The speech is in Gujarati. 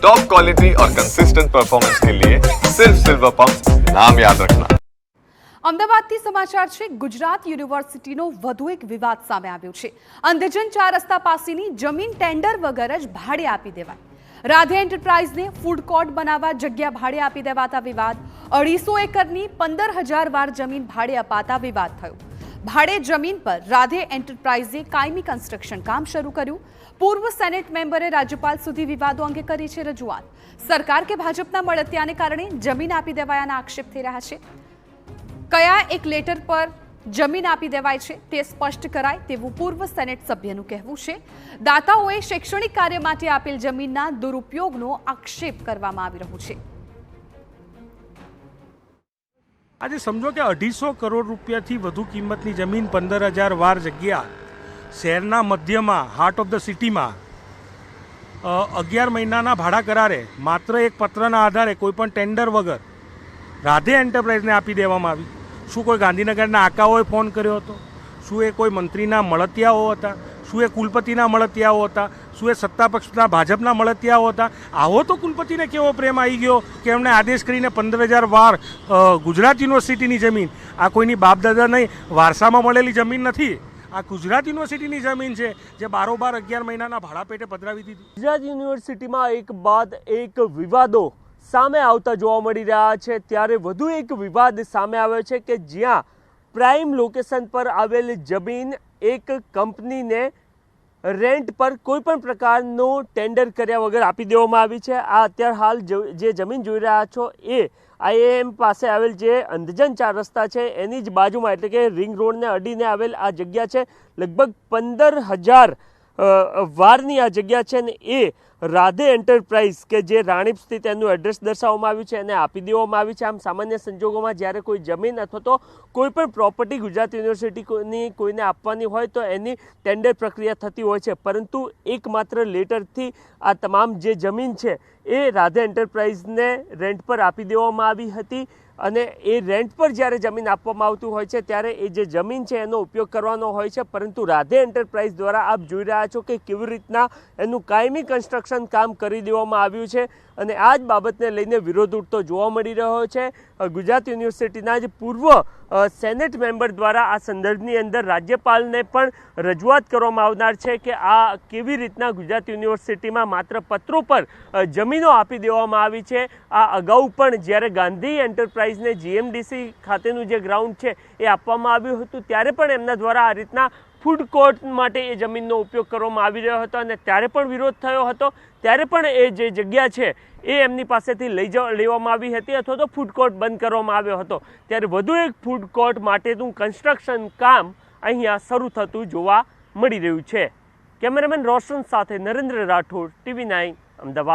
टॉप क्वालिटी और कंसिस्टेंट परफॉर्मेंस के लिए सिर्फ सिल्वर पंप नाम याद रखना। અમદાવાદથી સમાચાર છે। ગુજરાત યુનિવર્સિટીનો વધુ એક વિવાદ સામે આવ્યો છે। અંધજન 4 રસ્તા પાસેની જમીન ટેન્ડર વગર જ ભાડે આપી દેવાય। રાધે એન્ટરપ્રાઇઝને ફૂડ કોર્ટ બનાવવા જગ્યા ભાડે આપી દેવાતા વિવાદ। 250 એકરની 15,000 વાર જમીન ભાડે અપાતા વિવાદ થયો। ભાડે જમીન પર રાધે એન્ટરપ્રાઇઝે કાયમી કન્સ્ટ્રક્શન કામ શરૂ કર્યું। પૂર્વ સેનેટ મેમ્બરે રાજ્યપાલ સુધી વિવાદો અંગે કરી છે રજૂઆત। સરકાર કે ભાજપના મળતિયાને કારણે જમીન આપી દેવાયાના આક્ષેપ થઈ રહ્યા છે। કયા એક લેટર પર જમીન આપી દેવાય છે તે સ્પષ્ટ કરાય તેવું પૂર્વ સેનેટ સભ્યનું કહેવું છે। દાતાઓએ શૈક્ષણિક કાર્ય માટે આપેલ જમીનના દુરુપયોગનો આક્ષેપ કરવામાં આવી રહ્યો છે। આજે સમજો કે 250 કરોડ રૂપિયાથી વધુ કિંમતની જમીન 15,000 વાર જગ્યા શહેરના મધ્યમાં હાર્ટ ઓફ ધ સિટીમાં 11 મહિનાના ભાડા કરારે માત્ર એક પત્રના આધારે કોઈપણ ટેન્ડર વગર રાધે એન્ટરપ્રાઇઝને આપી દેવામાં આવી। શું કોઈ ગાંધીનગરના આકાઓએ ફોન કર્યો હતો? શું એ કોઈ મંત્રીના મળતિયાઓ હતા? શું એ કુલપતિના મળતિયાઓ હતા? શું એ સત્તાપક્ષના ભાજપના મળતિયાઓ હતા? આવો તો કુલપતિને કેવો પ્રેમ આવી ગયો કે એમણે આદેશ કરીને 15,000 વાર ગુજરાત યુનિવર્સિટીની જમીન, આ કોઈની બાપદાદા નહીં વારસામાં મળેલી જમીન નથી, આ ગુજરાત યુનિવર્સિટીની જમીન છે જે બારોબાર 11 મહિનાના ભાડા પેટે પધરાવી દીધી। ગુજરાત યુનિવર્સિટીમાં એક બાદ એક વિવાદો સામે આવતા જોવા મળી રહ્યા છે। ત્યારે વધુ એક વિવાદ સામે આવ્યો છે કે જ્યાં પ્રાઇમ લોકેશન પર આવેલ જમીન એક કંપનીને રેન્ટ પર કોઈ પણ પ્રકારનો ટેન્ડર કર્યા વગર આપી દેવામાં આવી છે। આ અત્યારે હાલ જે જમીન જોઈ રહ્યા છો એ IIM પાસે આવેલ જે અંધજન 4 રસ્તા છે એની જ બાજુમાં એટલે કે રિંગ રોડને અડીને આવેલ આ જગ્યા છે। લગભગ 15,000 વારની આ જગ્યા છે ને એ રાધે એન્ટરપ્રાઇઝ કે જે રાણીપ સ્થિત એનું એડ્રેસ દર્શાવવામાં આવ્યું છે એને આપી દેવામાં આવી છે। આમ સામાન્ય સંજોગોમાં જ્યારે કોઈ જમીન અથવા તો કોઈ પણ પ્રોપર્ટી ગુજરાત યુનિવર્સિટીની કોઈને આપવાની હોય તો એની ટેન્ડર પ્રક્રિયા થતી હોય છે, પરંતુ એકમાત્ર લેટરથી આ તમામ જે જમીન છે એ રાધે એન્ટરપ્રાઇઝને રેન્ટ પર આપી દેવામાં આવી હતી। અને એ રેન્ટ પર જ્યારે જમીન આપવામાં આવતું હોય છે ત્યારે એ જે જમીન છે એનો ઉપયોગ કરવાનો હોય છે, પરંતુ રાધે એન્ટરપ્રાઇઝ દ્વારા આપ જોઈ રહ્યા છો કે કેવી રીતના એનું કાયમી કન્સ્ટ્રક્શન કામ કરી દેવામાં આવ્યું છે અને આ જ બાબતને લઈને વિરોધ ઉઠતો જોવા મળી રહ્યો છે। ગુજરાત યુનિવર્સિટીના જ પૂર્વ સેનેટ મેમ્બર દ્વારા આ સંદર્ભની અંદર રાજ્યપાલને પણ રજૂઆત કરવામાં આવનાર છે કે આ કેવી રીતના ગુજરાત યુનિવર્સિટીમાં માત્ર પત્રો પર જમીનો આપી દેવામાં આવી છે। આ અગાઉ પણ જ્યારે ગાંધી એન્ટરપ્રાઇઝને GMDC ખાતેનું જે ગ્રાઉન્ડ છે એ આપવામાં આવ્યું હતું ત્યારે પણ એમના દ્વારા આ રીતના ફૂડ કોર્ટ માટે એ જમીનનો ઉપયોગ કરવામાં આવી રહ્યો હતો અને ત્યારે પણ વિરોધ થયો હતો। ત્યારે પણ એ જે જગ્યા છે એ એમની પાસેથી લેવામાં આવી હતી અથવા તો ફૂડ કોર્ટ બંધ કરવામાં આવ્યો હતો। ત્યારે વધુ એક ફૂડ કોર્ટ માટેનું કન્સ્ટ્રક્શન કામ અહીંયા શરૂ થતું જોવા મળી રહ્યું છે। કેમેરામેન રોશન સાથે નરેન્દ્ર રાઠોડ, TV9 અમદાવાદ।